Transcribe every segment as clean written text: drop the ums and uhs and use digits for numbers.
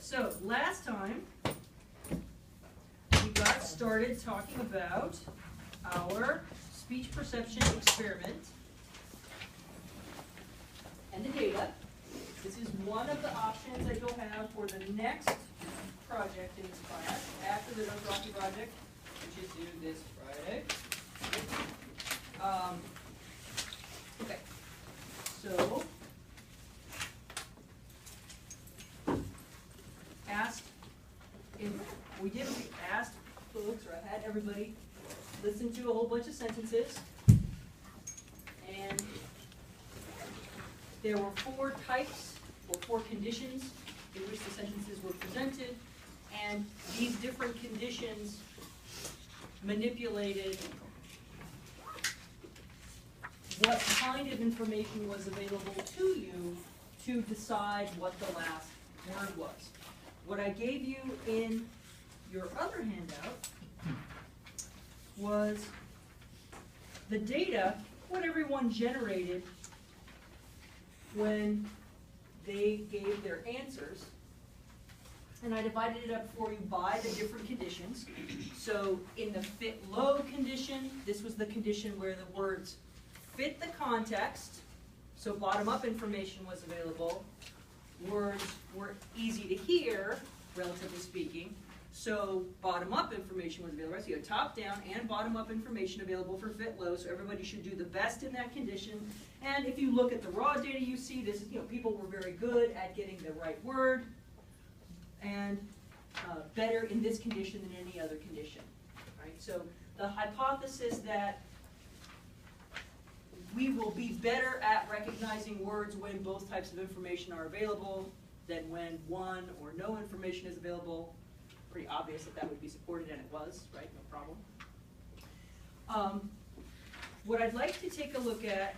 So last time we got started talking about our speech perception experiment and the data. This is one of the options that you'll have for the next project in this class after the Dothraki project, which is due this Friday. Okay, so we asked folks, or I had everybody listen to a whole bunch of sentences, and there were four types or four conditions in which the sentences were presented, and these different conditions manipulated what kind of information was available to you to decide what the last word was. What I gave you in your other handout was the data, what everyone generated when they gave their answers. And I divided it up for you by the different conditions. So in the fit low condition, this was the condition where the words fit the context, so bottom-up information was available. Words were easy to hear, relatively speaking, so bottom-up information was available. So you had top-down and bottom-up information available for fit low, so everybody should do the best in that condition. And if you look at the raw data, you see this, people were very good at getting the right word, and better in this condition than any other condition. Right? So the hypothesis that we will be better at recognizing words when both types of information are available than when one or no information is available. Pretty obvious that that would be supported, and it was, right? No problem. What I'd like to take a look at,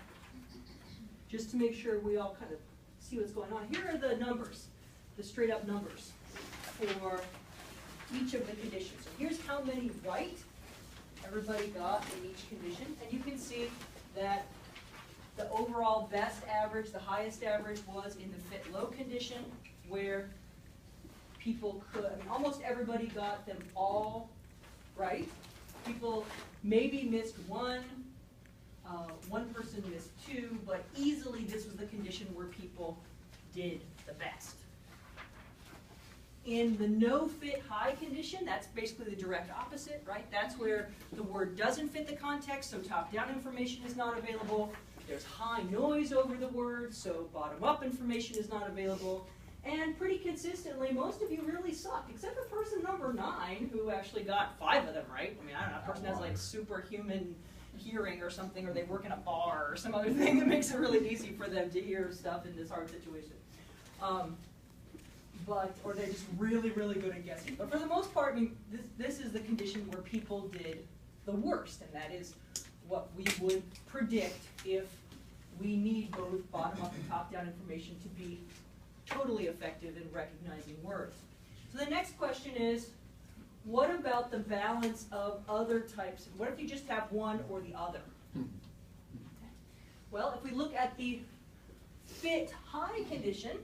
just to make sure we all kind of see what's going on, here are the numbers, the straight up numbers for each of the conditions. So here's how many right everybody got in each condition, and you can see that the overall best average, the highest average, was in the fit low condition, where people could, almost everybody got them all right. People maybe missed one, one person missed two, but easily this was the condition where people did the best. In the no fit high condition, that's basically the direct opposite, right? That's where the word doesn't fit the context, so top-down information is not available. There's high noise over the word, so bottom-up information is not available. And pretty consistently, most of you really suck, except for person number 9, who actually got 5 of them right. I don't know, a person has like superhuman hearing or something, or they work in a bar or some other thing that makes it really easy for them to hear stuff in this hard situation. Or they're just really, really good at guessing. But for the most part, this is the condition where people did the worst, and that is what we would predict if we need both bottom-up and top-down information to be totally effective in recognizing words. So the next question is, what about the balance of other types? What if you just have one or the other? Well, if we look at the fit high condition,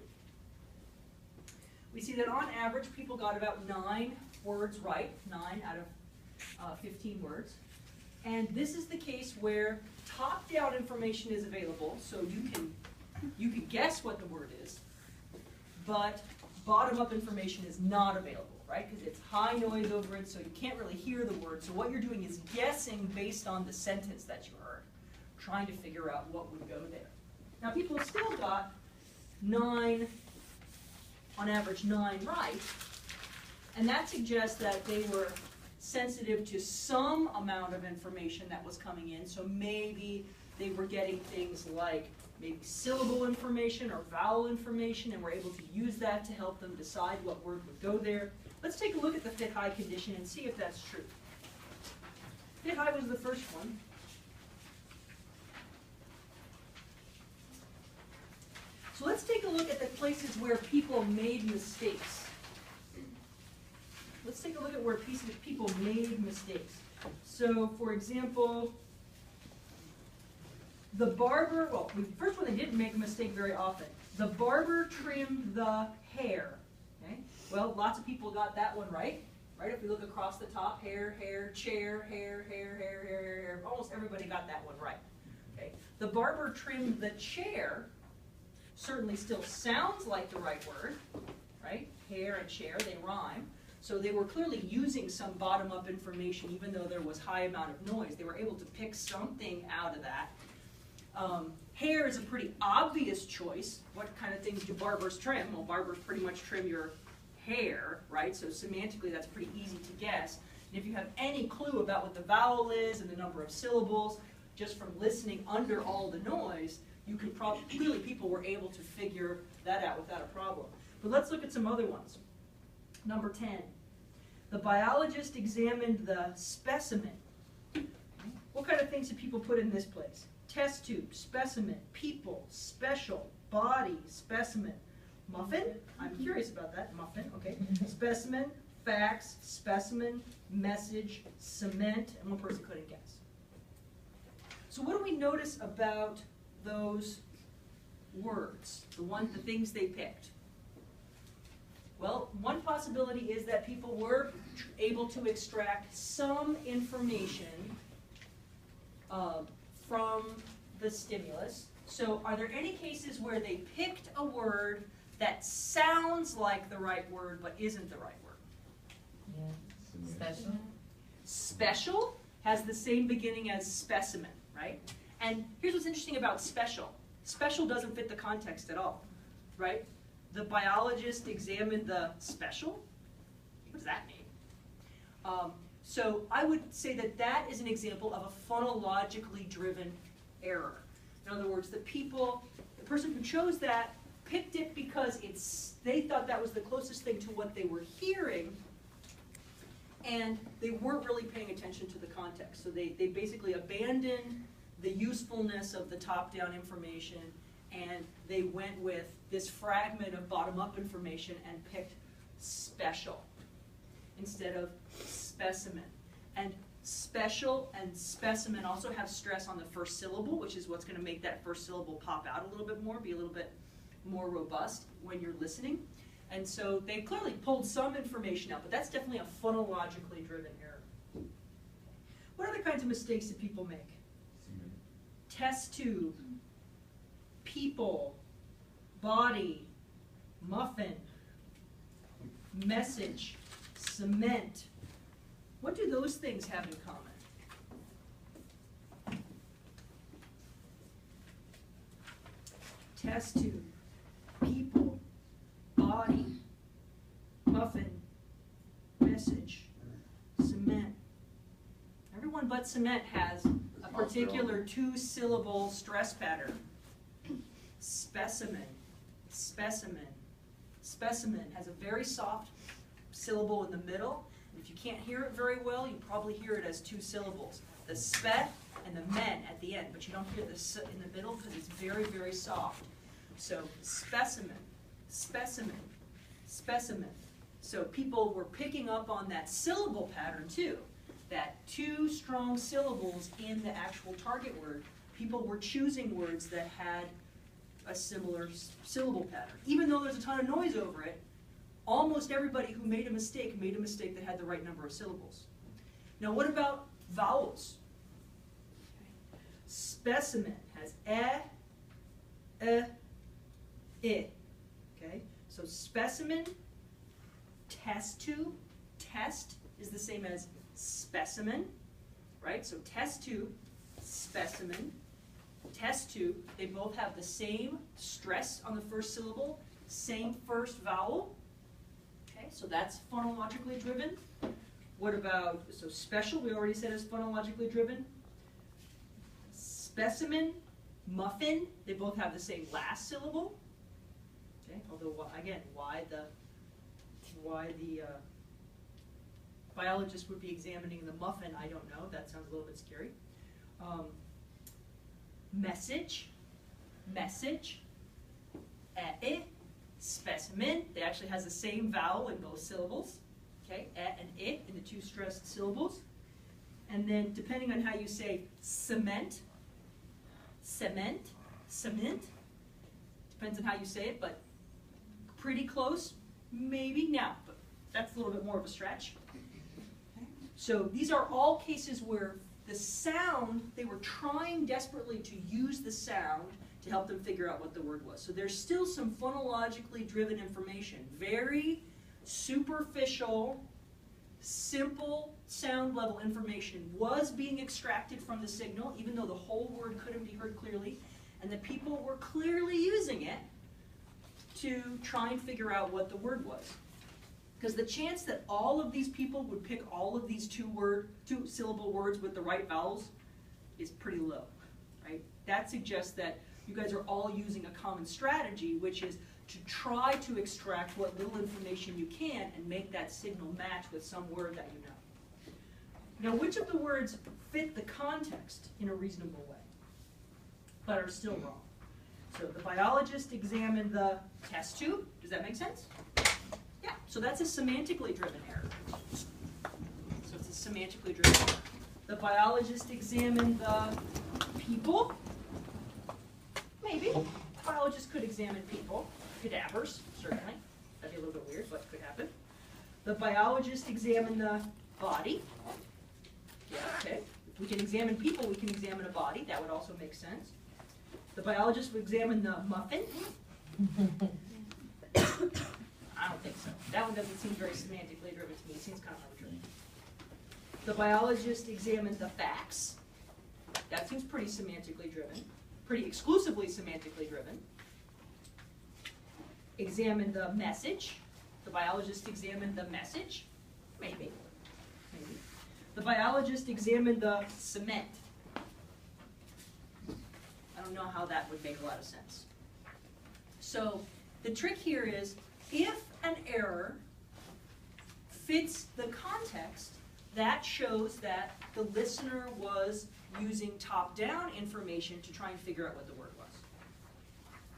we see that on average people got about 9 words right, 9 out of 15 words. And this is the case where top-down information is available, so you can guess what the word is, but bottom-up information is not available, right? Because it's high noise over it, so you can't really hear the word. So what you're doing is guessing based on the sentence that you heard, trying to figure out what would go there. Now people still got 9, on average 9 right, and that suggests that they were sensitive to some amount of information that was coming in, so maybe they were getting things like maybe syllable information or vowel information, and were able to use that to help them decide what word would go there. Let's take a look at the fit high condition and see if that's true. Fit high was the first one. So let's take a look at the places where people made mistakes. Let's take a look at where people made mistakes. So, for example, the barber, well, the first one, they didn't make a mistake very often. The barber trimmed the hair. Okay? Well, lots of people got that one right. Right? If we look across the top, hair, hair, chair, hair, hair, hair, hair, hair, hair. Almost everybody got that one right. Okay. The barber trimmed the chair certainly still sounds like the right word, right? Hair and chair, they rhyme. So they were clearly using some bottom-up information, even though there was high amount of noise. They were able to pick something out of that. Hair is a pretty obvious choice. What kind of things do barbers trim? Well, barbers pretty much trim your hair, right? So semantically, that's pretty easy to guess. And if you have any clue about what the vowel is and the number of syllables, just from listening under all the noise, you can probably, clearly people were able to figure that out without a problem. But let's look at some other ones. Number 10. The biologist examined the specimen. What kind of things did people put in this place? Test tube, specimen, people, special, body, specimen. Muffin? I'm curious about that. Muffin, okay. Specimen, facts, specimen, message, cement, and one person couldn't guess. So what do we notice about those words, the things they picked? Well, one possibility is that people were able to extract some information from the stimulus. So are there any cases where they picked a word that sounds like the right word but isn't the right word? Yeah. Special. Special has the same beginning as specimen, right? And here's what's interesting about special. Special doesn't fit the context at all, right? The biologist examined the special. What does that mean? So I would say that that is an example of a phonologically driven error. In other words, the person who chose that picked it because they thought that was the closest thing to what they were hearing, and they weren't really paying attention to the context. So they basically abandoned the usefulness of the top-down information, and they went with this fragment of bottom-up information and picked special instead of specimen. And special and specimen also have stress on the first syllable, which is what's going to make that first syllable pop out a little bit more, be a little bit more robust when you're listening. And so they clearly pulled some information out, but that's definitely a phonologically driven error. What other kinds of mistakes do people make? Test tube, people, body, muffin, message, cement. What do those things have in common? Test tube, people, body, muffin, message, cement. Everyone but cement has a particular two-syllable stress pattern. Specimen, specimen, specimen has a very soft syllable in the middle. If you can't hear it very well, you probably hear it as two syllables. The spe and the men at the end, but you don't hear the s in the middle because it's very, very soft. So specimen, specimen, specimen. So people were picking up on that syllable pattern too, that two strong syllables in the actual target word. People were choosing words that had a similar syllable pattern. Even though there's a ton of noise over it, almost everybody who made a mistake that had the right number of syllables. Now what about vowels? Specimen has I. Okay, so specimen, test tube, test is the same as specimen, right? So test tube, specimen, test tube, they both have the same stress on the first syllable, same first vowel. Okay, so that's phonologically driven. What about, so special, we already said is phonologically driven. Specimen, muffin, they both have the same last syllable. Okay, although again, why the biologist would be examining the muffin, I don't know. That sounds a little bit scary. Message, message, specimen, it actually has the same vowel in both syllables. Okay, and in the two stressed syllables. And then depending on how you say cement, cement, cement, depends on how you say it, but pretty close. maybe now, but that's a little bit more of a stretch. So these are all cases where the sound, they were trying desperately to use the sound to help them figure out what the word was. So there's still some phonologically driven information, very superficial, simple sound level information was being extracted from the signal, even though the whole word couldn't be heard clearly, and the people were clearly using it to try and figure out what the word was. Because the chance that all of these people would pick all of these two-syllable words with the right vowels is pretty low, right? That suggests that you guys are all using a common strategy, which is to try to extract what little information you can and make that signal match with some word that you know. Now, which of the words fit the context in a reasonable way, but are still wrong? So the biologist examined the test tube. Does that make sense? Yeah, so that's a semantically driven error. So it's a semantically driven error. The biologist examined the people. Maybe. Biologists could examine people. Cadavers, certainly. That'd be a little bit weird, but could happen. The biologist examined the body. Yeah, okay. If we can examine people, we can examine a body. That would also make sense. The biologist would examine the muffin. I don't think so. That one doesn't seem very semantically driven to me. It seems kind of arbitrary. The biologist examined the facts. That seems pretty semantically driven, pretty exclusively semantically driven. Examined the message. The biologist examined the message. Maybe. Maybe. The biologist examined the cement. I don't know how that would make a lot of sense. So the trick here is, if an error fits the context, that shows that the listener was using top-down information to try and figure out what the word was.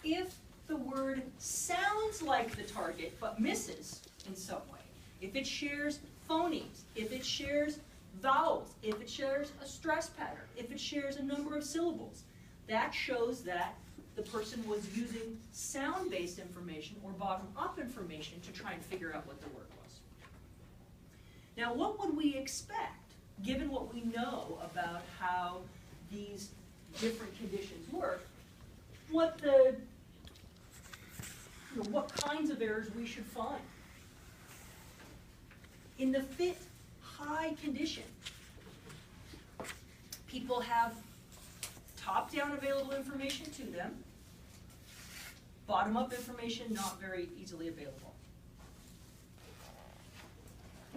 If the word sounds like the target but misses in some way, if it shares phonemes, if it shares vowels, if it shares a stress pattern, if it shares a number of syllables, that shows that the person was using sound-based information or bottom-up information to try and figure out what the word was. Now, what would we expect, given what we know about how these different conditions work, what kinds of errors we should find? In the fit high condition, people have top-down available information to them, bottom-up information not very easily available.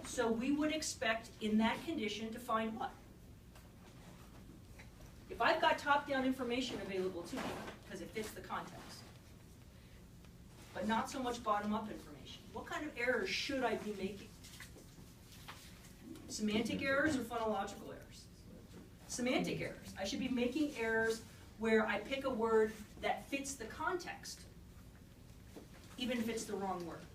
So we would expect in that condition to find what? If I've got top-down information available to me, because it fits the context, but not so much bottom-up information, what kind of errors should I be making? Semantic errors or phonological errors? Semantic errors. I should be making errors where I pick a word that fits the context, even if it's the wrong word.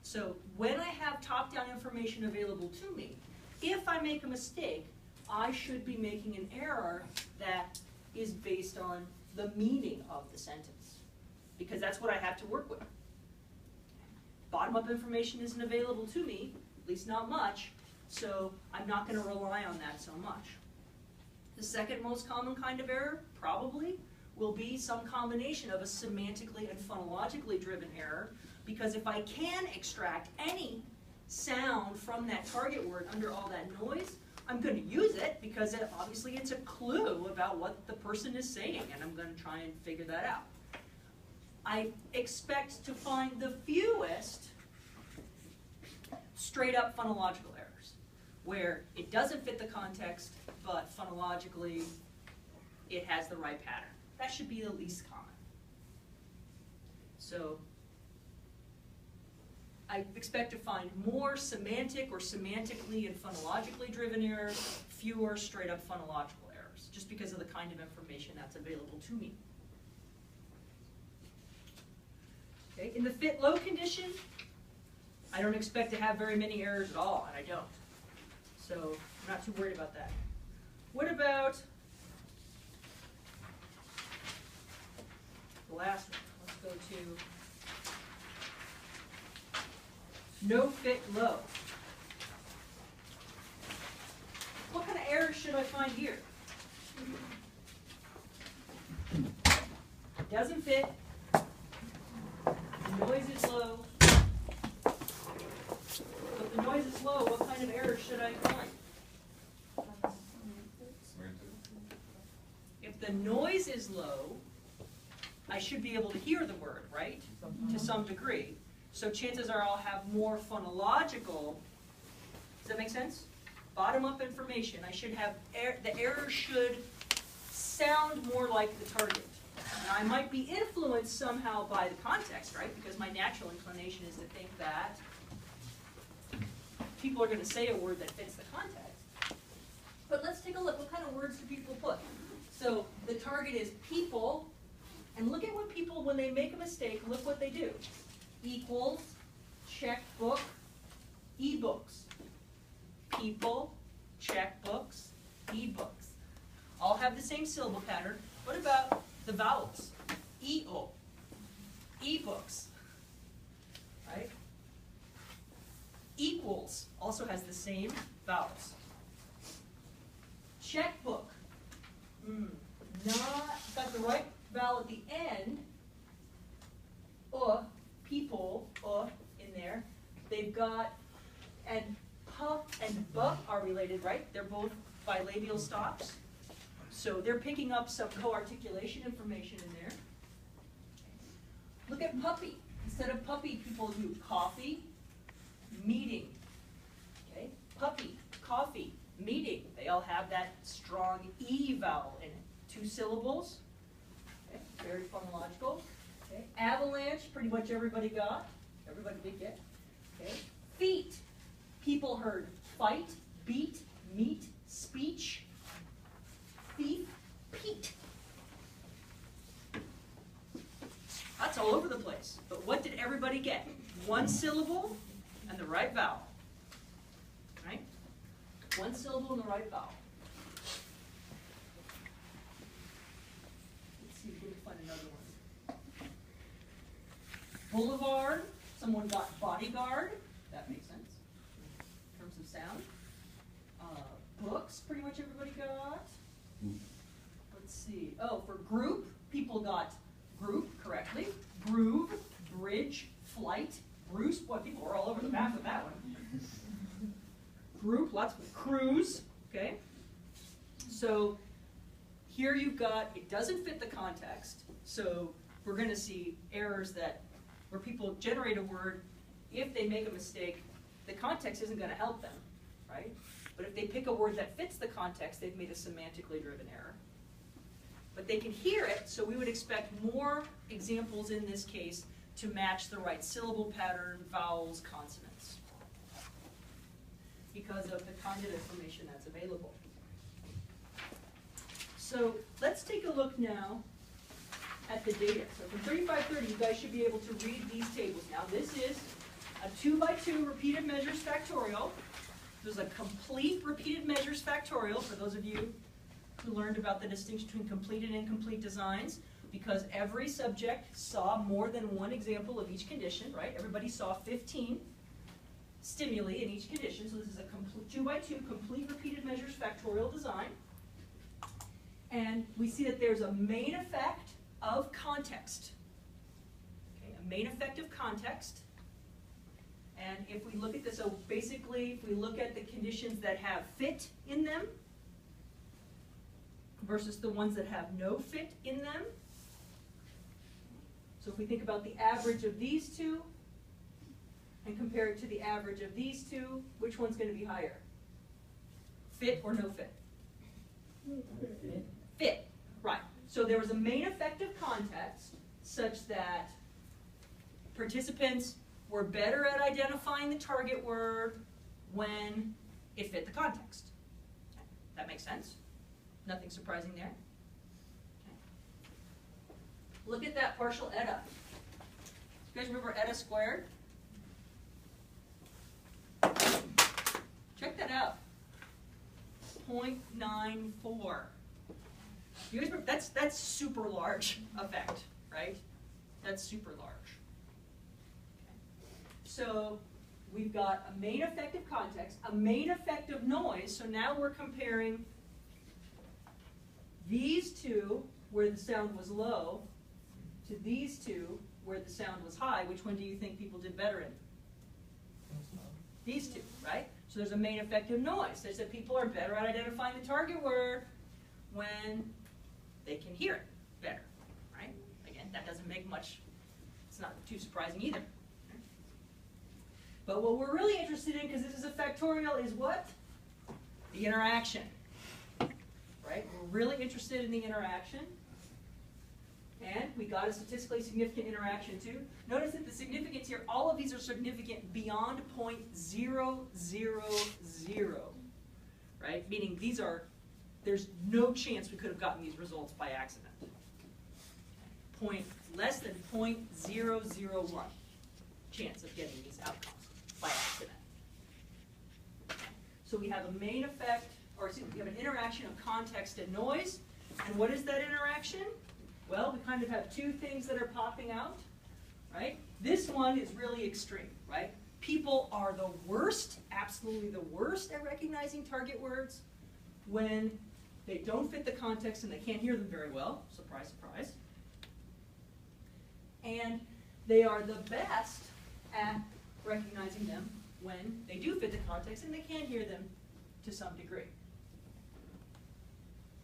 So when I have top-down information available to me, if I make a mistake, I should be making an error that is based on the meaning of the sentence, because that's what I have to work with. Bottom-up information isn't available to me, at least not much, so I'm not going to rely on that so much. The second most common kind of error, probably, will be some combination of a semantically and phonologically driven error, because if I can extract any sound from that target word under all that noise, I'm going to use it because obviously it's a clue about what the person is saying, and I'm going to try and figure that out. I expect to find the fewest straight-up phonological errors, where it doesn't fit the context, but phonologically it has the right pattern. That should be the least common. So I expect to find more semantic or semantically and phonologically driven errors, fewer straight-up phonological errors, just because of the kind of information that's available to me. Okay. In the fit low condition, I don't expect to have very many errors at all, and I don't. So I'm not too worried about that. What about the last one? Let's go to no fit, low. What kind of errors should I find here? Doesn't fit. The noise is low. If the noise is low, what kind of errors should I find? If the noise is low, I should be able to hear the word, right? To some degree. So chances are I'll have more phonological, does that make sense? Bottom-up information. I should have, the error should sound more like the target. Now, I might be influenced somehow by the context, right? Because my natural inclination is to think that people are going to say a word that fits the context. But let's take a look. What kind of words do people put? So the target is people. And look at what people, when they make a mistake, look what they do. Equals, checkbook, ebooks. People, checkbooks, ebooks. All have the same syllable pattern. What about the vowels? E-o, ebooks, right? Equals also has the same vowels. Checkbook, not got the right vowel at the end. People, in there. They've got, and puh and buh are related, right? They're both bilabial stops. So they're picking up some co-articulation information in there. Look at puppy. Instead of puppy, people do coffee, meeting. Okay? Puppy, coffee, meeting. They all have that strong E vowel in it. 2 syllables. Okay? Very phonological. Okay? Avalanche, pretty much everybody got. Everybody did get. Okay? Feet. People heard fight, beat, meet, speech, thief, Pete. That's all over the place. But what did everybody get? 1 syllable and the right vowel. Right? 1 syllable and the right vowel. Let's see if we can find another one. Boulevard. Someone got bodyguard. That makes sense in terms of sound. Books, pretty much everybody got. Let's see. Oh, for group, people got group correctly. Groove, bridge, flight, Bruce. Boy, people were all over the map with that one. Group, lots of cruise. Okay. So here you've got, it doesn't fit the context. So we're going to see errors that, where people generate a word, if they make a mistake, the context isn't going to help them, right? But if they pick a word that fits the context, they've made a semantically driven error. But they can hear it, so we would expect more examples in this case to match the right syllable pattern, vowels, consonants, because of the kind of information that's available. So let's take a look now at the data. So from 3530, you guys should be able to read these tables. Now this is a 2x2 repeated measures factorial. There's a complete repeated measures factorial for those of you who learned about the distinction between complete and incomplete designs, because every subject saw more than one example of each condition, right? Everybody saw 15 stimuli in each condition, so this is a complete 2x2 complete repeated measures factorial design. And we see that there's a main effect of context. Okay, a main effect of context. And if we look at this, so basically if we look at the conditions that have fit in them versus the ones that have no fit in them. So if we think about the average of these two and compare it to the average of these two, which one's going to be higher? Fit or no fit? Fit, right. So there was a main effect of context such that participants were better at identifying the target word when it fit the context. That makes sense? Nothing surprising there? Okay. Look at that partial eta. You guys remember eta squared? Check that out. 0.94. You guys remember, that's super large effect, right? That's super large. Okay. So we've got a main effective context, a main effective noise, so now we're comparing these two where the sound was low to these two where the sound was high. Which one do you think people did better in? These two, right? So there's a main effective noise. There's that people are better at identifying the target word when they can hear it better, right? Again, that doesn't make much, it's not too surprising either. But what we're really interested in, because this is a factorial, is what? The interaction, right? We're really interested in the interaction. And we got a statistically significant interaction too. Notice that the significance here, all of these are significant beyond 0.000, right? Meaning these are, there's no chance we could have gotten these results by accident. Less than 0.001 chance of getting these outcomes by accident. So we have a main effect, or excuse me, we have an interaction of context and noise. And what is that interaction? Well, we kind of have two things that are popping out, right? This one is really extreme, right? People are the worst, absolutely the worst at recognizing target words when they don't fit the context and they can't hear them very well. Surprise, surprise. And they are the best at recognizing them when they do fit the context and they can hear them to some degree.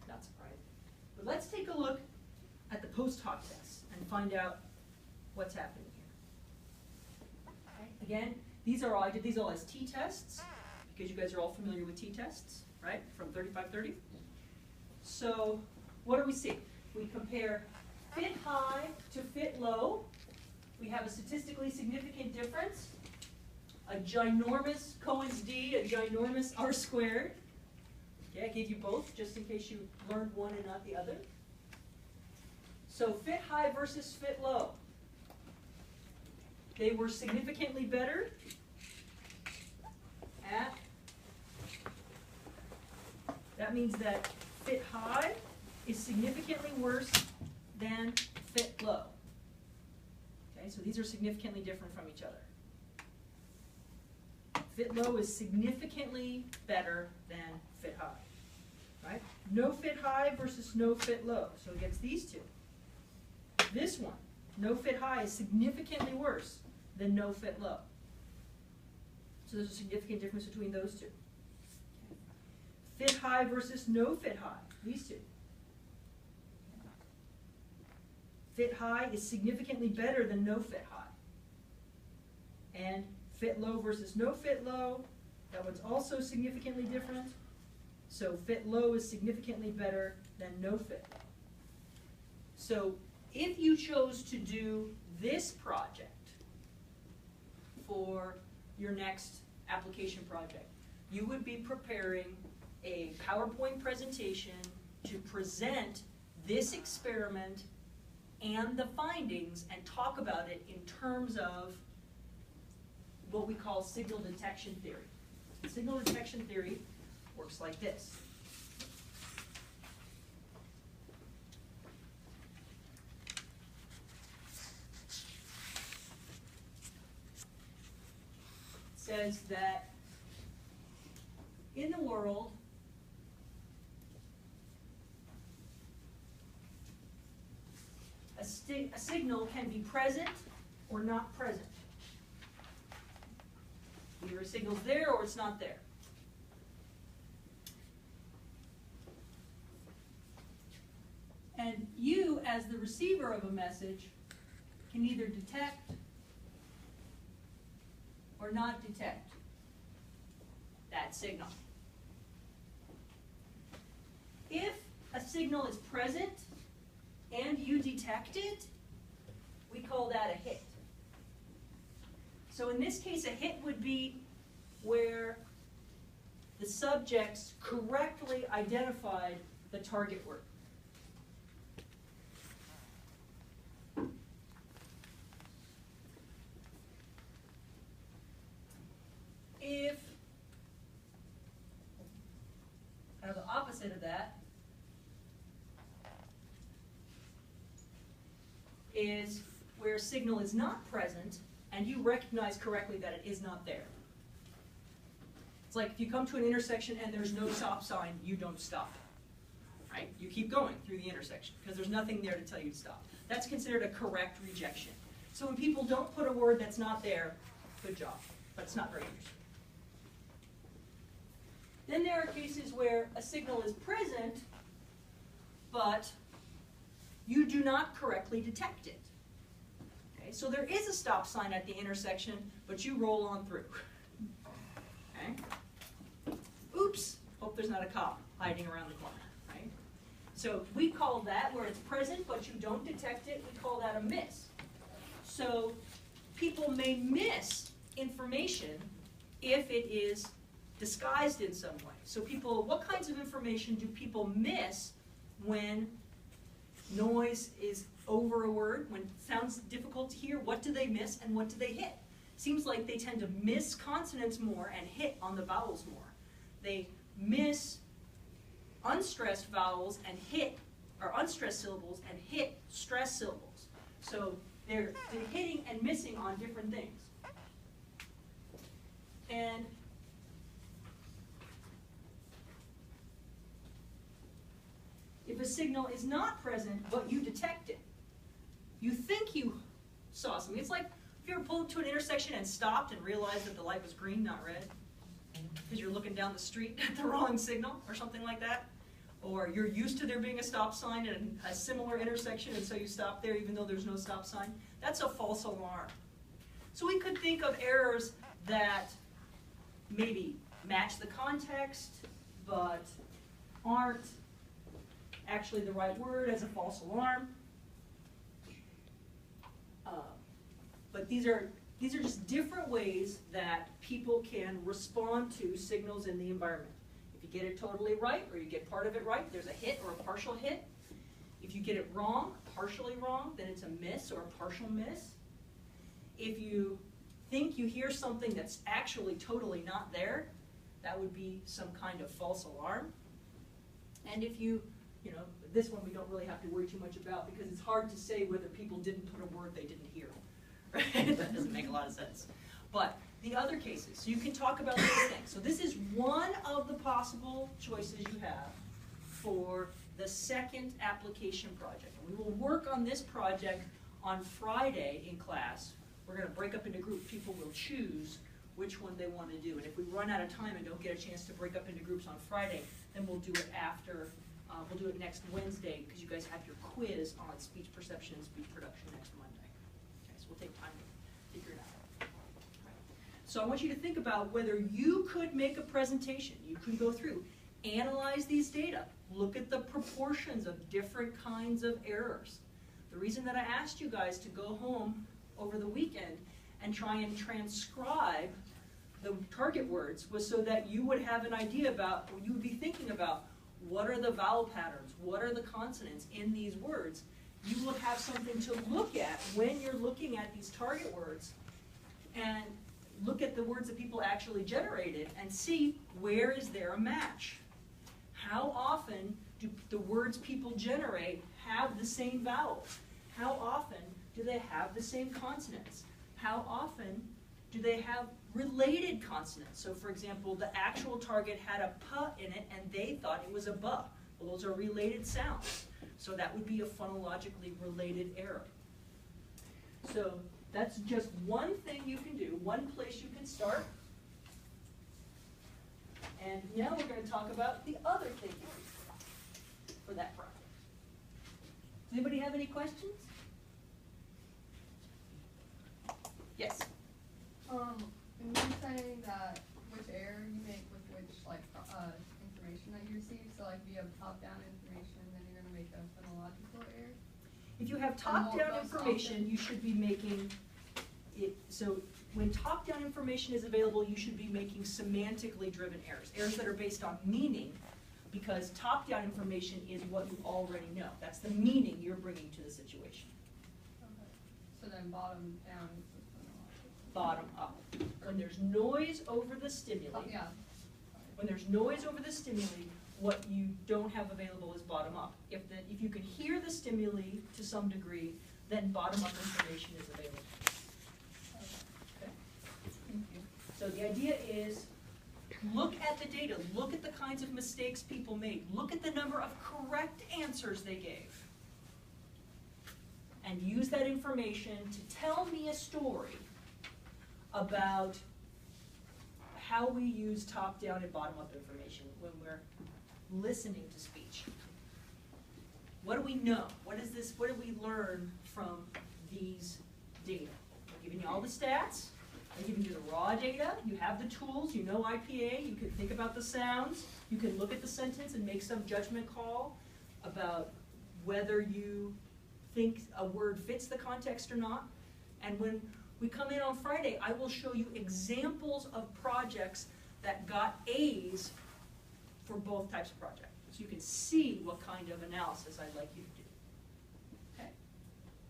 Not surprising. But let's take a look at the post hoc tests and find out what's happening here. Okay. Again, I did these all as t-tests because you guys are all familiar with t-tests, right? From 3530. So what do we see? We compare fit high to fit low. We have a statistically significant difference. A ginormous Cohen's d, a ginormous r squared. Okay, I gave you both just in case you learned one and not the other. So fit high versus fit low. They were significantly better at, that means that fit high is significantly worse than fit low. Okay, so these are significantly different from each other. Fit low is significantly better than fit high, right? No fit high versus no fit low, so it gets these two. This one, no fit high, is significantly worse than no fit low. So there's a significant difference between those two. Fit high versus no fit high, these two. Fit high is significantly better than no fit high. And fit low versus no fit low, that one's also significantly different. So fit low is significantly better than no fit low. So if you chose to do this project for your next application project, you would be preparing a PowerPoint presentation to present this experiment and the findings and talk about it in terms of what we call signal detection theory. Signal detection theory works like this. It says that in the world, a signal can be present or not present. Either a signal's there or it's not there. And you, as the receiver of a message, can either detect or not detect that signal. If a signal is present and you detect it, we call that a hit. So in this case, a hit would be where the subjects correctly identified the target word. If, the opposite of that is where a signal is not present and you recognize correctly that it is not there. It's like if you come to an intersection and there's no stop sign, you don't stop. Right? You keep going through the intersection because there's nothing there to tell you to stop. That's considered a correct rejection. So when people don't put a word that's not there, good job. But it's not very interesting. Then there are cases where a signal is present, but you do not correctly detect it. Okay? So there is a stop sign at the intersection, but you roll on through. Okay? Oops, hope there's not a cop hiding around the corner. Right? So we call that, where it's present but you don't detect it, we call that a miss. So people may miss information if it is disguised in some way. So people, what kinds of information do people miss when noise is over a word, when it sounds difficult to hear? What do they miss and what do they hit? Seems like they tend to miss consonants more and hit on the vowels more. They miss unstressed vowels and hit, or unstressed syllables and hit stressed syllables. So they're hitting and missing on different things. And if a signal is not present, but you detect it, you think you saw something. It's like if you ever pulled to an intersection and stopped and realized that the light was green, not red, because you're looking down the street at the wrong signal or something like that. Or you're used to there being a stop sign at a similar intersection, and so you stop there even though there's no stop sign. That's a false alarm. So we could think of errors that maybe match the context, but aren't actually the right word as a false alarm. But these are just different ways that people can respond to signals in the environment. If you get it totally right, or you get part of it right, there's a hit or a partial hit. If you get it wrong, partially wrong, then it's a miss or a partial miss. If you think you hear something that's actually totally not there, that would be some kind of false alarm. And if you know, this one we don't really have to worry too much about because it's hard to say whether people didn't put a word they didn't hear. Right? That doesn't make a lot of sense. But the other cases, so you can talk about these things. So this is one of the possible choices you have for the second application project. And we will work on this project on Friday in class. We're going to break up into groups. People will choose which one they want to do. And if we run out of time and don't get a chance to break up into groups on Friday, then we'll do it after. We'll do it next Wednesday because you guys have your quiz on speech perception and speech production next Monday. Okay, so we'll take time to figure it out. Right. So I want you to think about whether you could make a presentation. You could go through, analyze these data, look at the proportions of different kinds of errors. The reason that I asked you guys to go home over the weekend and try and transcribe the target words was so that you would have an idea about, or you would be thinking about, what are the vowel patterns? What are the consonants in these words? You will have something to look at when you're looking at these target words and look at the words that people actually generated and see where is there a match. How often do the words people generate have the same vowels? How often do they have the same consonants? How often do they have related consonants? So for example, the actual target had a p in it and they thought it was a b. Well, those are related sounds. So that would be a phonologically related error. So that's just one thing you can do, one place you can start. And now we're going to talk about the other thing you can do for that project. Does anybody have any questions? Yes? And you're saying that which error you make with which information that you receive, so like if you have top-down information, then you're going to make a phonological error? If you have top-down information, you should be making it, so when top-down information is available, you should be making semantically driven errors, errors that are based on meaning, because top-down information is what you already know. That's the meaning you're bringing to the situation. Okay. So then bottom-down is the phonological. Bottom up. When there's noise over the stimuli, Yeah. when there's noise over the stimuli, what you don't have available is bottom up. If you can hear the stimuli to some degree, then bottom up information is available. Okay. Thank you. So the idea is Look at the data. Look at the kinds of mistakes people made. Look at the number of correct answers they gave. And use that information to tell me a story about how we use top-down and bottom-up information when we're listening to speech. What do we know? What is this? What did we learn from these data? I'm giving you all the stats. I'm giving you the raw data. You have the tools. You know IPA. You can think about the sounds. You can look at the sentence and make some judgment call about whether you think a word fits the context or not. And when we come in on Friday, I will show you examples of projects that got A's for both types of projects. So you can see what kind of analysis I'd like you to do. Okay?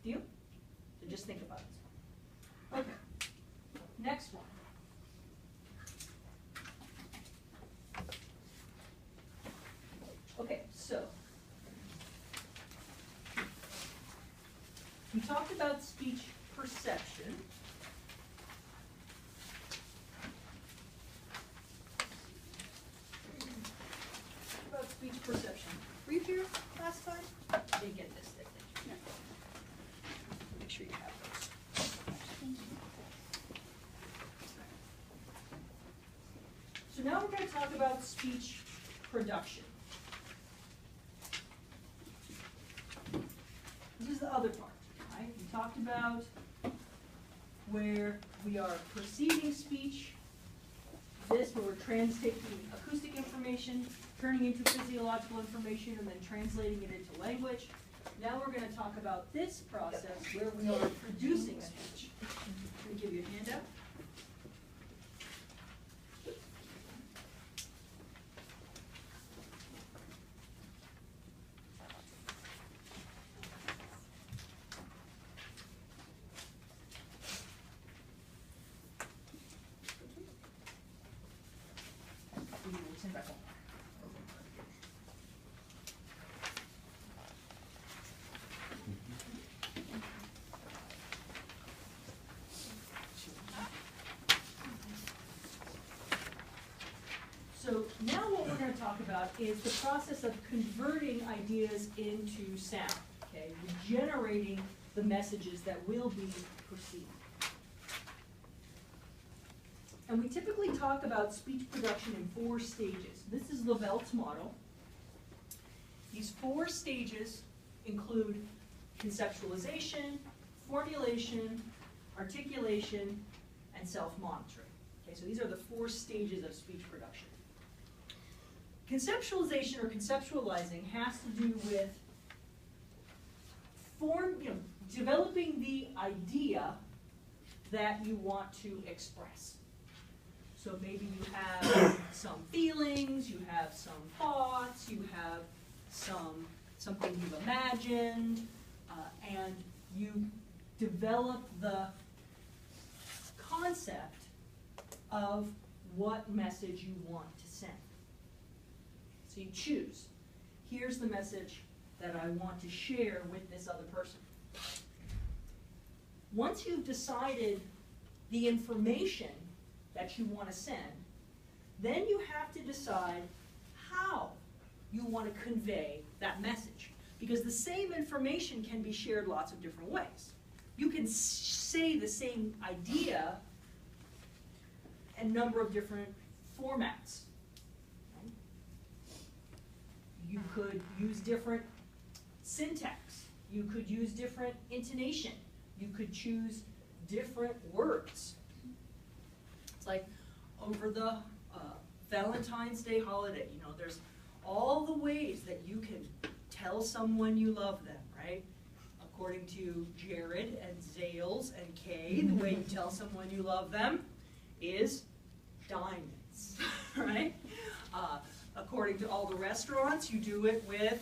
Deal? So just think about it. Okay. Next one. Okay, so we talked about speech perception. About speech perception. Were you here last time? Didn't get this, did you? No. Make sure you have those. Thank you. So now we're going to talk about speech production. This is the other part, right? We talked about where we are perceiving speech, this where we're taking acoustic information, turning into physiological information, and then translating it into language. Now we're going to talk about this process where we are producing speech. Let me give you a handout. So now what we're going to talk about is the process of converting ideas into sound, okay? Generating the messages that will be perceived. And we typically talk about speech production in 4 stages. This is Lavelle's model. These 4 stages include conceptualization, formulation, articulation, and self-monitoring. Okay, so these are the 4 stages of speech production. Conceptualization or conceptualizing has to do with developing the idea that you want to express. So maybe you have some feelings, you have some thoughts, you have something you've imagined, and you develop the concept of what message you want to send. So you choose. Here's the message that I want to share with this other person. Once you've decided the information that you want to send, then you have to decide how you want to convey that message. Because the same information can be shared lots of different ways. You can say the same idea in a number of different formats. You could use different syntax. You could use different intonation. You could choose different words. It's like over the Valentine's Day holiday, there's all the ways that you can tell someone you love them, right? According to Jared and Zales and Kay, the way you tell someone you love them is diamonds, right? According to all the restaurants, you do it with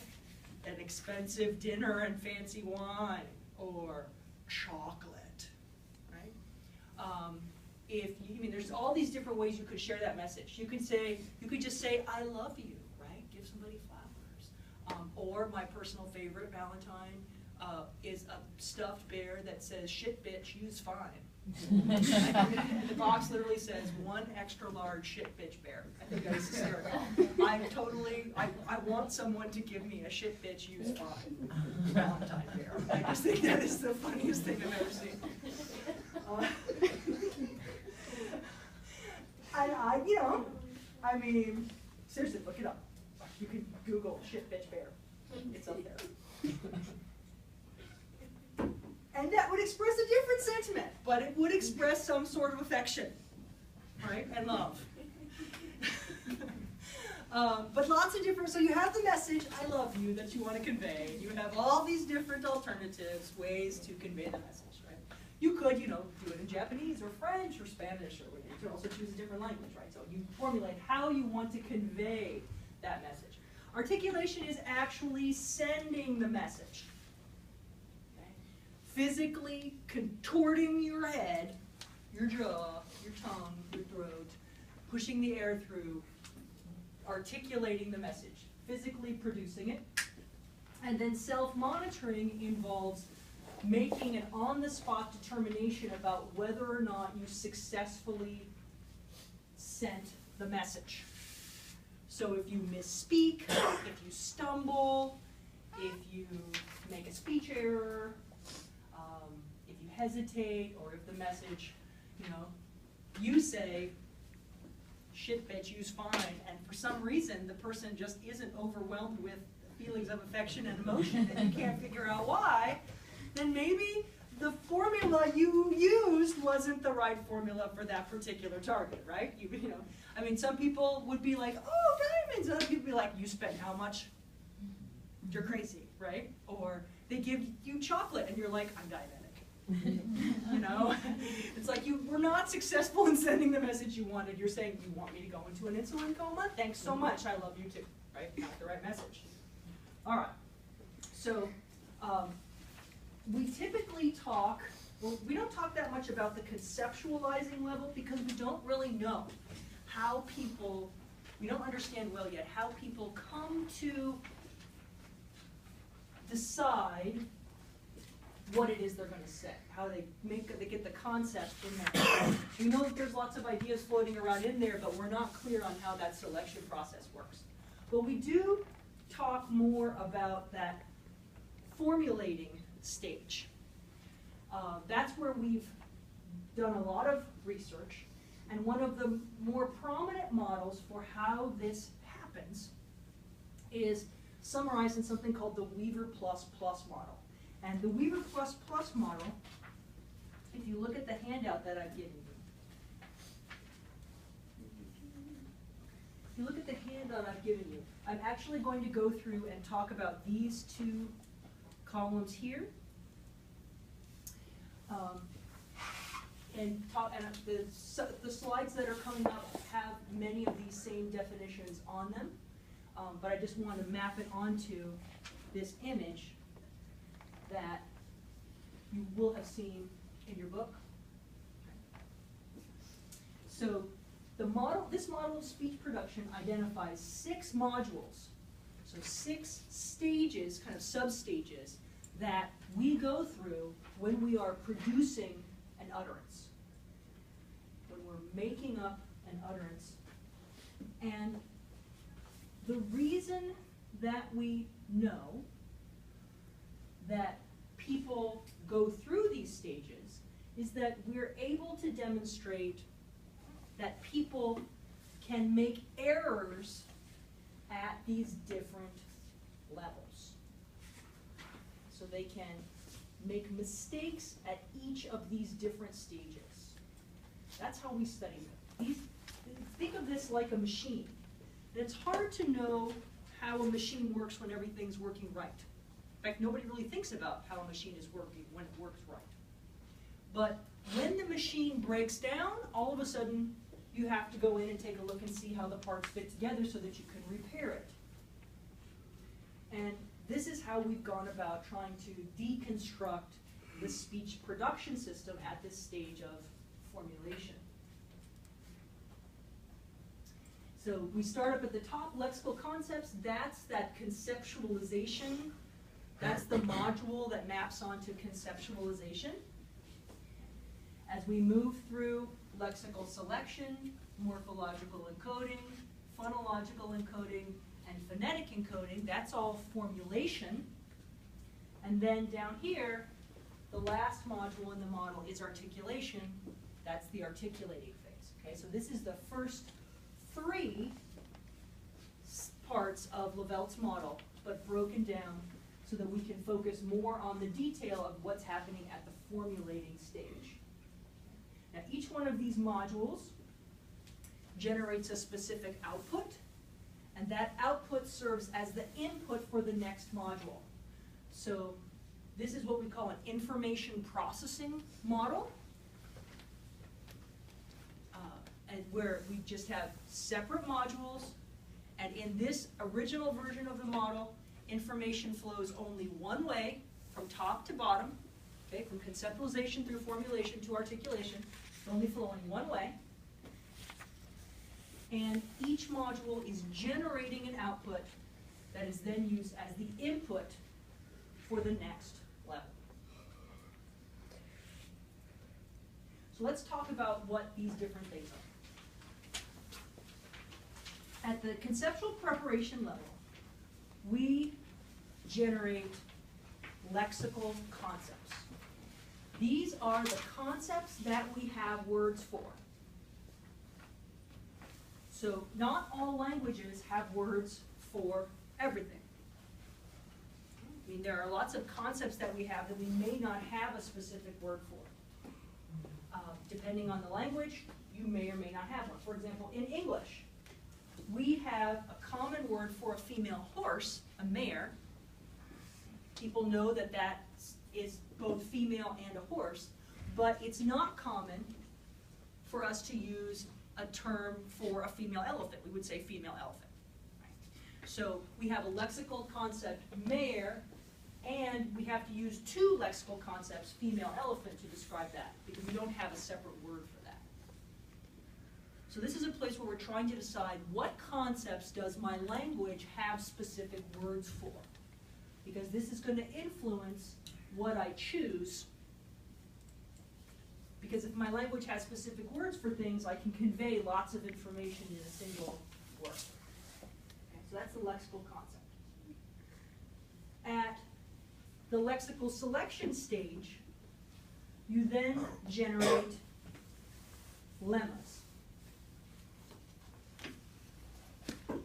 an expensive dinner and fancy wine or chocolate, right? There's all these different ways you could share that message. You could just say, "I love you," right? Give somebody flowers. Or my personal favorite Valentine is a stuffed bear that says, "Shit, bitch, use fine." And the box literally says, 1 extra large shit bitch bear. I think that is hysterical. I want someone to give me a shit bitch use fine Valentine bear. I just think that is the funniest thing I've ever seen. I mean, seriously, look it up. You can Google shit bitch bear. It's up there. And that would express a different sentiment, but it would express some sort of affection, right, and love. But lots of different, so you have the message, I love you, that you want to convey. You have all these different alternatives, ways to convey the message, right? You could, do it in Japanese or French or Spanish, or you could also choose a different language, right? So you formulate how you want to convey that message. Articulation is actually sending the message. Physically contorting your head, your jaw, your tongue, your throat, pushing the air through, articulating the message, physically producing it. And then self-monitoring involves making an on-the-spot determination about whether or not you successfully sent the message. So if you misspeak, if you stumble, if you make a speech error, if you hesitate, or if the message, you say, shit bitch, use fine, and for some reason the person just isn't overwhelmed with feelings of affection and emotion and you can't figure out why, then maybe the formula you used wasn't the right formula for that particular target, right? I mean, some people would be like, oh, diamonds, and other people would be like, you spent how much? You're crazy, right? Or they give you chocolate and you're like, I'm diabetic. It's like you were not successful in sending the message you wanted. You're saying, you want me to go into an insulin coma? Thanks so much, I love you too, right? Not the right message. All right, so we typically talk, well, we don't talk that much about the conceptualizing level because we don't really know how people, we don't understand well yet how people come to decide what it is they're going to say, how they get the concept in there. We know that there's lots of ideas floating around in there, but we're not clear on how that selection process works. But we do talk more about that formulating stage. That's where we've done a lot of research, and one of the more prominent models for how this happens is summarized in something called the Weaver++ model. And the Weaver++ model, if you look at the handout that I've given you, I'm actually going to go through and talk about these two columns here. The slides that are coming up have many of these same definitions on them, but I just want to map it onto this image that you will have seen in your book. So this model of speech production identifies 6 modules, so 6 stages, kind of sub-stages, that we go through when we are producing an utterance, when we're making up an utterance. And the reason that we know that people go through these stages is that we're able to demonstrate that people can make errors at these different levels. So they can make mistakes at each of these different stages. That's how we study them. Think of this like a machine. And it's hard to know how a machine works when everything's working right. In fact, nobody really thinks about how a machine is working when it works right. But when the machine breaks down, all of a sudden you have to go in and take a look and see how the parts fit together so that you can repair it. And this is how we've gone about trying to deconstruct the speech production system at this stage of formulation. So we start up at the top, lexical concepts. That's that conceptualization. That's the module that maps onto conceptualization. as we move through lexical selection, morphological encoding, phonological encoding, and phonetic encoding, that's all formulation. And then down here, the last module in the model is articulation. That's the articulating phase. Okay, so this is the first 3 parts of Lavelle's model, but broken down so that we can focus more on the detail of what's happening at the formulating stage. Now, each one of these modules generates a specific output, and that output serves as the input for the next module. So this is what we call an information processing model, and where we just have separate modules, and in this original version of the model, information flows only one way, from top to bottom, okay, from conceptualization through formulation to articulation, only flowing one way. And each module is generating an output that is then used as the input for the next level. So let's talk about what these different things are. At the conceptual preparation level, we generate lexical concepts. These are the concepts that we have words for. So not all languages have words for everything. I mean, there are lots of concepts that we have that we may not have a specific word for. Depending on the language, you may or may not have one. For example, in English, we have a common word for a female horse, a mare. People know that that is both female and a horse, but it's not common for us to use a term for a female elephant. We would say female elephant. So we have a lexical concept, mare, and we have to use 2 lexical concepts, female elephant, to describe that, because we don't have a separate word for that. So this is a place where we're trying to decide what concepts does my language have specific words for, because this is going to influence what I choose. Because if my language has specific words for things, I can convey lots of information in a single word. Okay, so that's the lexical concept. At the lexical selection stage, you then generate lemmas.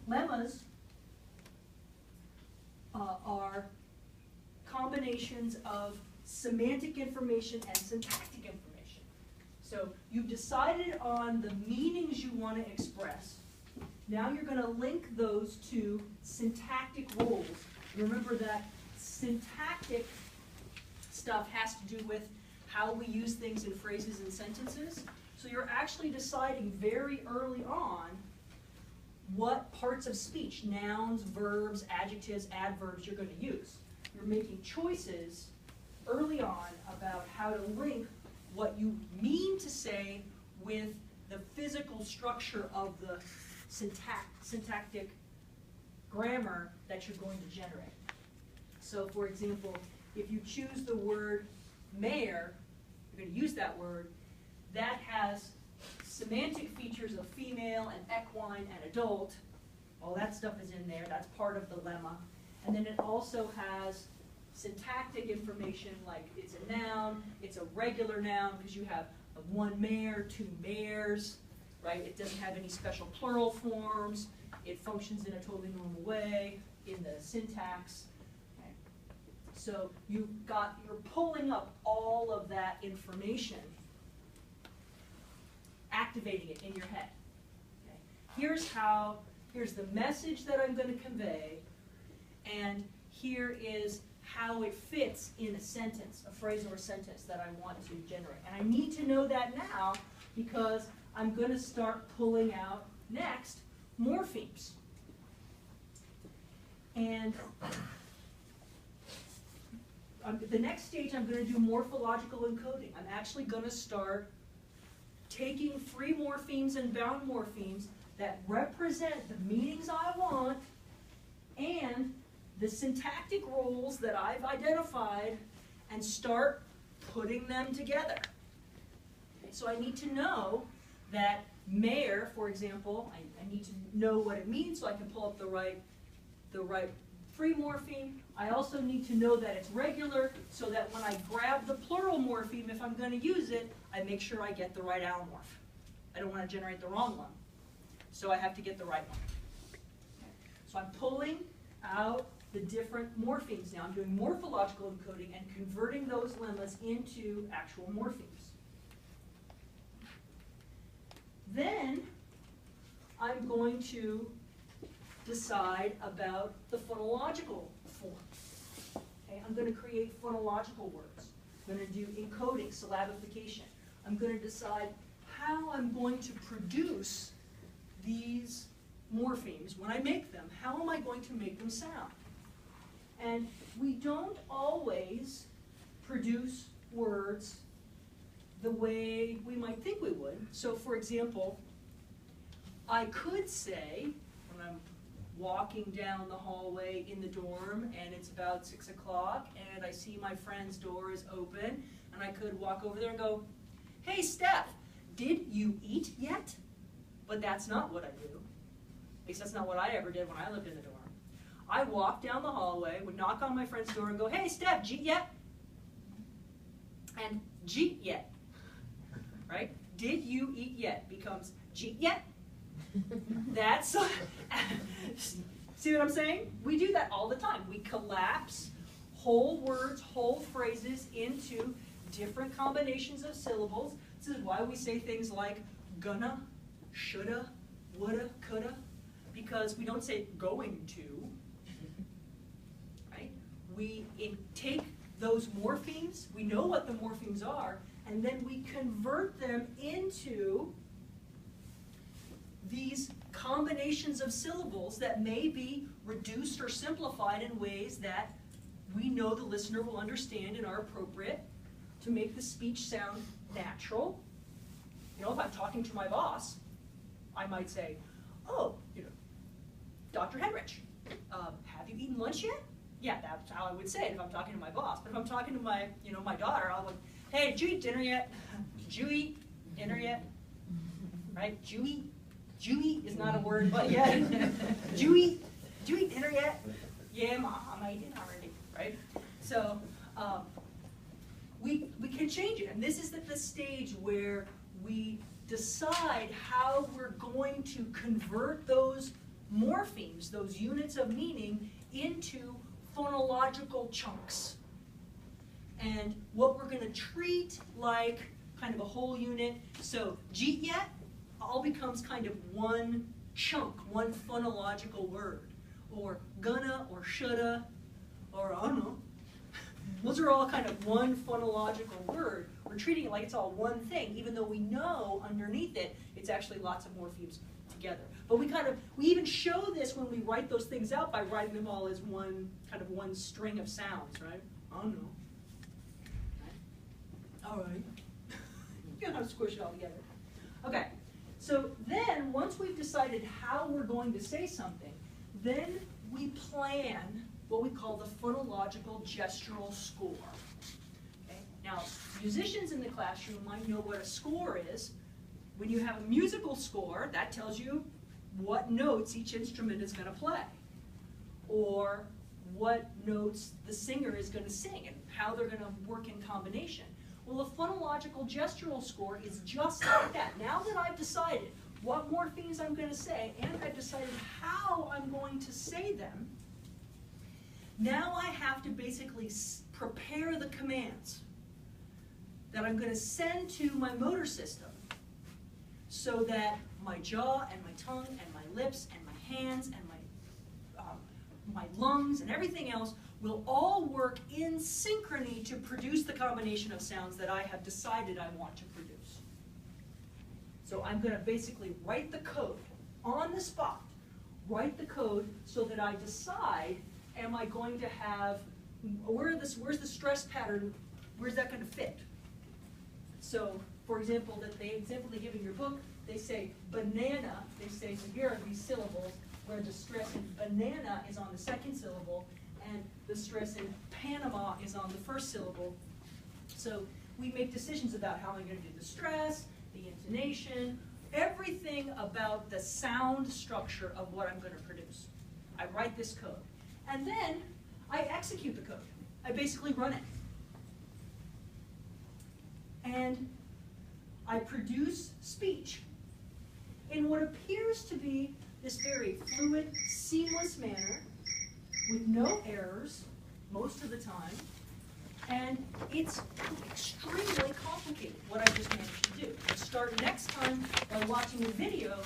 Lemmas are combinations of semantic information and syntactic information. So you've decided on the meanings you want to express. Now you're going to link those to syntactic rules. Remember that syntactic stuff has to do with how we use things in phrases and sentences. So you're actually deciding very early on what parts of speech, nouns, verbs, adjectives, adverbs, you're going to use. You're making choices early on about how to link what you mean to say with the physical structure of the syntactic grammar that you're going to generate. So for example, if you choose the word mare, you're going to use that word, that has semantic features of female and equine and adult. All that stuff is in there. That's part of the lemma. And then it also has syntactic information, like it's a noun, it's a regular noun because you have one mare, 2 mares, right? It doesn't have any special plural forms. It functions in a totally normal way in the syntax. Okay. So you're pulling up all of that information, activating it in your head. Okay. Here's the message that I'm going to convey, and here is how it fits in a sentence, a phrase or a sentence that I want to generate. And I need to know that now because I'm going to start pulling out next morphemes. And the next stage I'm going to do morphological encoding. I'm actually going to start taking free morphemes and bound morphemes that represent the meanings I want and the syntactic rules that I've identified and start putting them together. So I need to know that mayor, for example, I need to know what it means so I can pull up the right free morpheme. I also need to know that it's regular so that when I grab the plural morpheme, if I'm going to use it, I make sure I get the right allomorph. I don't want to generate the wrong one. So I have to get the right one. Okay. So I'm pulling out the different morphemes now. I'm doing morphological encoding and converting those lemmas into actual morphemes. Then I'm going to decide about the phonological form. Okay, I'm going to create phonological words. I'm going to do encoding, syllabification. I'm going to decide how I'm going to produce these morphemes. When I make them, how am I going to make them sound? And we don't always produce words the way we might think we would. So for example, I could say, when I'm walking down the hallway in the dorm and it's about 6 o'clock and I see my friend's door is open, and I could walk over there and go, "Hey Steph, did you eat yet?" But that's not what I do. At least that's not what I ever did when I lived in the dorm. I walk down the hallway, would knock on my friend's door and go, "Hey Steph, jeet yet?" And jeet yet, right? Did you eat yet becomes jeet yet. That's, see what I'm saying? We do that all the time. We collapse whole words, whole phrases into different combinations of syllables. This is why we say things like gonna, shoulda, woulda, coulda, because we don't say going to, right? We take those morphemes, we know what the morphemes are, and then we convert them into these combinations of syllables that may be reduced or simplified in ways that we know the listener will understand and are appropriate to make the speech sound natural. You know, if I'm talking to my boss, I might say, "Oh, you know, Dr. Henrich, have you eaten lunch yet?" Yeah, that's how I would say it if I'm talking to my boss. But if I'm talking to my, my daughter, I'll go, "Hey, did you eat dinner yet? Did you eat dinner yet?" Right? Jewy is not a word, but yeah. Jewy, did you eat dinner yet? Yeah, Mom, I ate dinner already, right? So we can change it, and this is the stage where we decide how we're going to convert those morphemes, those units of meaning, into phonological chunks. And what we're going to treat like kind of a whole unit. So jeet yet all becomes kind of one chunk, one phonological word. Or gonna, or shoulda, or I don't know. Those are all kind of one phonological word. We're treating it like it's all one thing, even though we know underneath it, it's actually lots of morphemes together. But we even show this when we write those things out by writing them all as one string of sounds, right? I don't know. All right. You know how to squish it all together. Okay. So then, once we've decided how we're going to say something, then we plan what we call the phonological gestural score. Okay? Now, musicians in the classroom might know what a score is. When you have a musical score, that tells you what notes each instrument is going to play, or what notes the singer is going to sing and how they're going to work in combination. Well, a phonological gestural score is just like that. Now that I've decided what morphemes I'm going to say, and I've decided how I'm going to say them, now I have to basically prepare the commands that I'm going to send to my motor system so that my jaw and my tongue and my lips and my hands and my lungs and everything else will all work in synchrony to produce the combination of sounds that I have decided I want to produce. So I'm going to basically write the code on the spot, write the code so that I decide, am I going to have, where's the stress pattern, where's that going to fit? So, for example, the example they give in your book, they say banana, they say, so here are these syllables where the stress in banana is on the second syllable, and the stress in Panama is on the first syllable. So we make decisions about how I'm going to do the stress, the intonation, everything about the sound structure of what I'm going to produce. I write this code. And then I execute the code. I basically run it. And I produce speech in what appears to be this very fluid, seamless manner with no errors most of the time. And it's extremely complicated, what I just managed to do. We'll start next time by watching a video